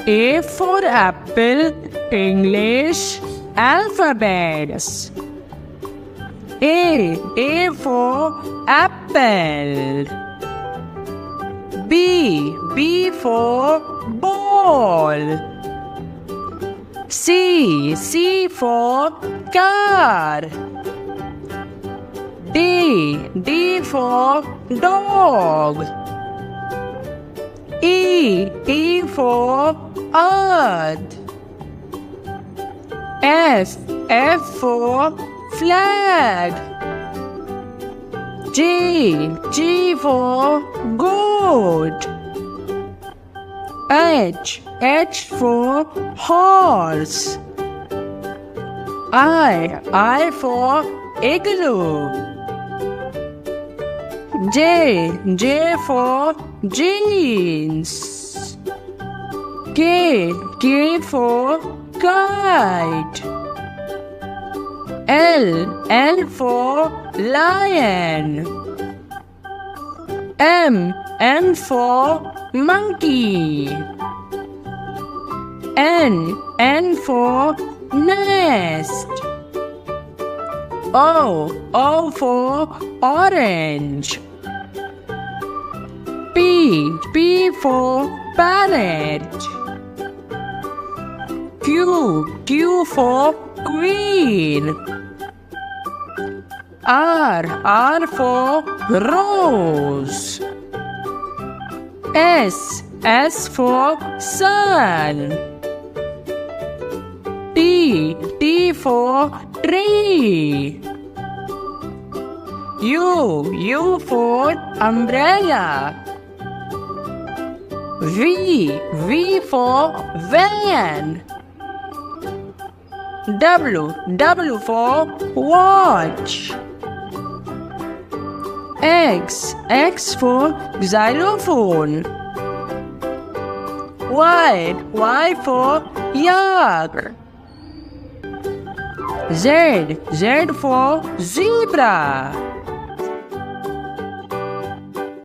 A for apple, English alphabets. A for apple. B for ball. C for car. D for dog. E for earth. F for flag. G for goat. H for horse. I for igloo. J for jeans. K for kite. L for lion. M for monkey. N for nest. O for orange. P for parrot. Q for queen. R for rose. S for sun. T for tree. U for umbrella. V for van. W for watch. X for xylophone. Y for yak. Z for zebra.